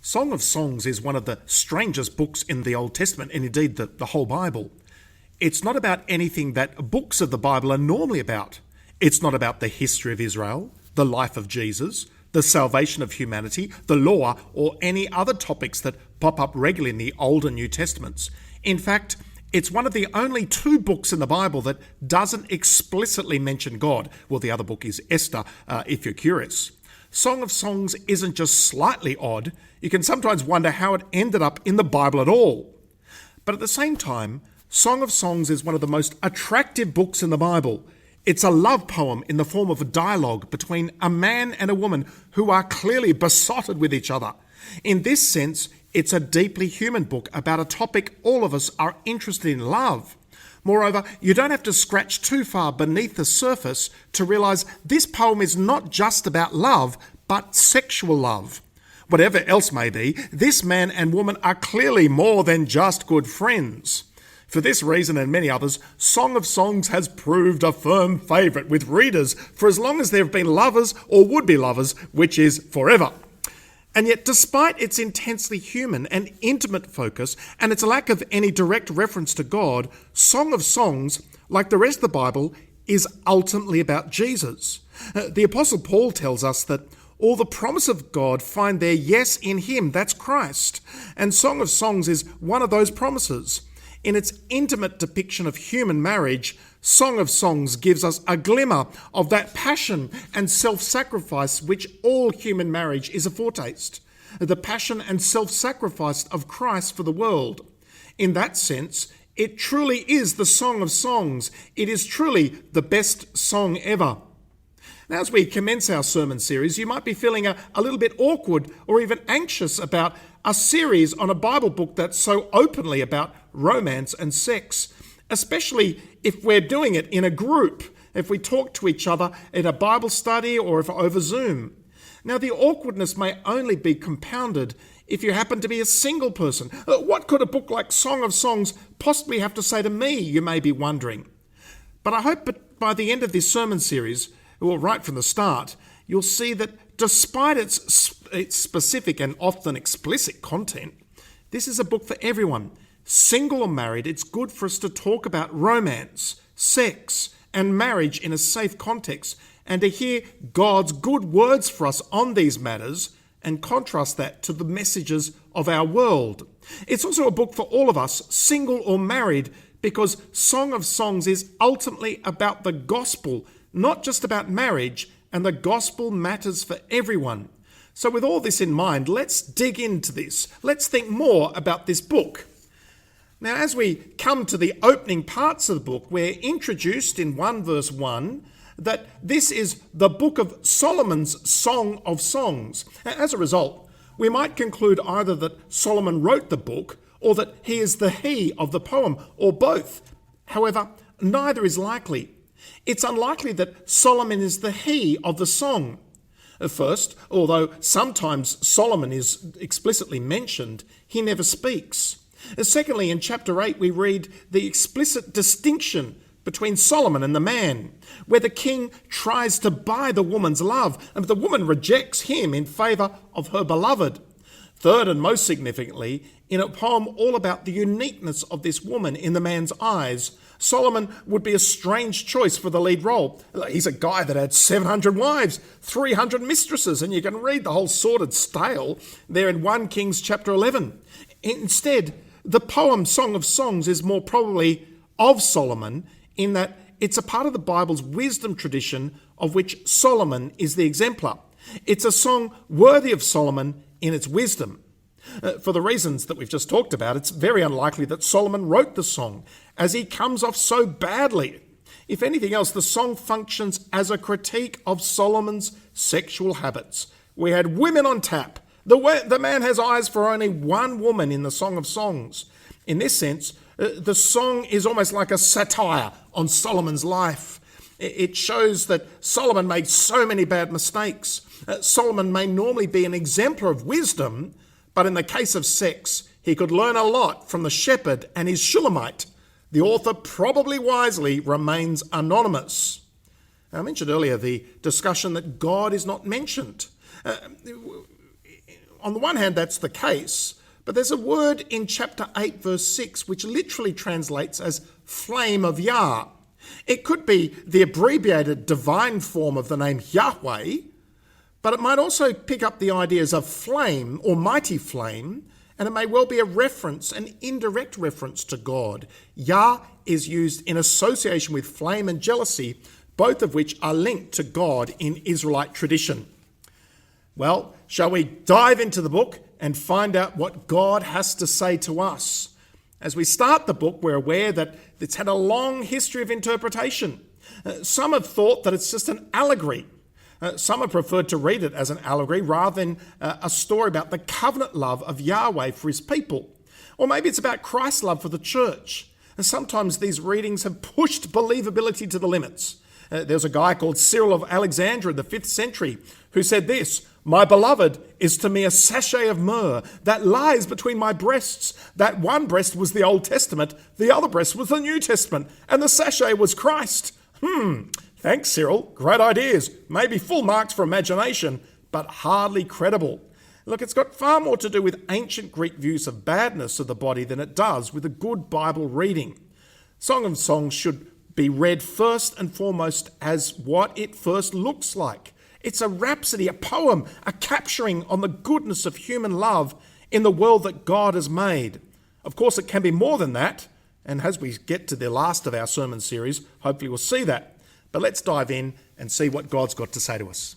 Song of Songs is one of the strangest books in the Old Testament, and indeed the whole Bible. It's not about anything that books of the Bible are normally about. It's not about the history of Israel, the life of Jesus, the salvation of humanity, the law, or any other topics that pop up regularly in the Old and New Testaments. In fact, it's one of the only two books in the Bible that doesn't explicitly mention God. Well, the other book is Esther, if you're curious. Song of Songs isn't just slightly odd. You can sometimes wonder how it ended up in the Bible at all. But at the same time, Song of Songs is one of the most attractive books in the Bible. It's a love poem in the form of a dialogue between a man and a woman who are clearly besotted with each other. In this sense, it's a deeply human book about a topic all of us are interested in: love. Moreover, you don't have to scratch too far beneath the surface to realize this poem is not just about love, but sexual love. Whatever else may be, this man and woman are clearly more than just good friends. For this reason and many others, Song of Songs has proved a firm favourite with readers for as long as there have been lovers or would-be lovers, which is forever. And yet, despite its intensely human and intimate focus and its lack of any direct reference to God, Song of Songs, like the rest of the Bible, is ultimately about Jesus. The Apostle Paul tells us that all the promise of God find their yes in him, that's Christ. And Song of Songs is one of those promises. In its intimate depiction of human marriage, Song of Songs gives us a glimmer of that passion and self-sacrifice which all human marriage is a foretaste. The passion and self-sacrifice of Christ for the world. In that sense, it truly is the Song of Songs. It is truly the best song ever. Now, as we commence our sermon series, you might be feeling a little bit awkward or even anxious about a series on a Bible book that's so openly about romance and sex, especially if we're doing it in a group, if we talk to each other in a Bible study or if over Zoom. Now, the awkwardness may only be compounded if you happen to be a single person. What could a book like Song of Songs possibly have to say to me, you may be wondering. But I hope that by the end of this sermon series, well, right from the start, you'll see that despite its specific and often explicit content, this is a book for everyone. Single or married, it's good for us to talk about romance, sex, and marriage in a safe context, and to hear God's good words for us on these matters and contrast that to the messages of our world. It's also a book for all of us, single or married, because Song of Songs is ultimately about the gospel, not just about marriage, and the gospel matters for everyone. So with all this in mind, let's dig into this. Let's think more about this book. Now, as we come to the opening parts of the book, we're introduced in 1 verse 1 that this is the book of Solomon's Song of Songs. As a result, we might conclude either that Solomon wrote the book or that he is the he of the poem, or both. However, neither is likely. It's unlikely that Solomon is the he of the song. First, although sometimes Solomon is explicitly mentioned, he never speaks. Secondly, in chapter 8, we read the explicit distinction between Solomon and the man, where the king tries to buy the woman's love, and the woman rejects him in favour of her beloved. Third, and most significantly, in a poem all about the uniqueness of this woman in the man's eyes, Solomon would be a strange choice for the lead role. He's a guy that had 700 wives, 300 mistresses, and you can read the whole sordid tale there in 1 Kings chapter 11. Instead, the poem Song of Songs is more probably of Solomon, in that it's a part of the Bible's wisdom tradition of which Solomon is the exemplar. It's a song worthy of Solomon in its wisdom. For the reasons that we've just talked about, it's very unlikely that Solomon wrote the song, as he comes off so badly. If anything else, the song functions as a critique of Solomon's sexual habits. We had women on tap. The man has eyes for only one woman in the Song of Songs. In this sense, the song is almost like a satire on Solomon's life. It shows that Solomon made so many bad mistakes. Solomon may normally be an exemplar of wisdom, but in the case of sex, he could learn a lot from the shepherd and his Shulamite. The author, probably wisely, remains anonymous. I mentioned earlier the discussion that God is not mentioned. on the one hand, that's the case, but there's a word in chapter 8, verse 6, which literally translates as flame of Yah. It could be the abbreviated divine form of the name Yahweh, but it might also pick up the ideas of flame or mighty flame, and it may well be a reference, an indirect reference to God. Yah is used in association with flame and jealousy, both of which are linked to God in Israelite tradition. Well, shall we dive into the book and find out what God has to say to us? As we start the book, we're aware that it's had a long history of interpretation. Some have thought that it's just an allegory. Some have preferred to read it as an allegory rather than a story about the covenant love of Yahweh for his people. Or maybe it's about Christ's love for the church. And sometimes these readings have pushed believability to the limits. There's a guy called Cyril of Alexandria in the 5th century who said this: "My beloved is to me a sachet of myrrh that lies between my breasts. That one breast was the Old Testament, the other breast was the New Testament, and the sachet was Christ." Thanks, Cyril. Great ideas. Maybe full marks for imagination, but hardly credible. Look, it's got far more to do with ancient Greek views of badness of the body than it does with a good Bible reading. Song of Songs should be read first and foremost as what it first looks like. It's a rhapsody, a poem, a capturing on the goodness of human love in the world that God has made. Of course, it can be more than that, and as we get to the last of our sermon series, hopefully we'll see that. But let's dive in and see what God's got to say to us.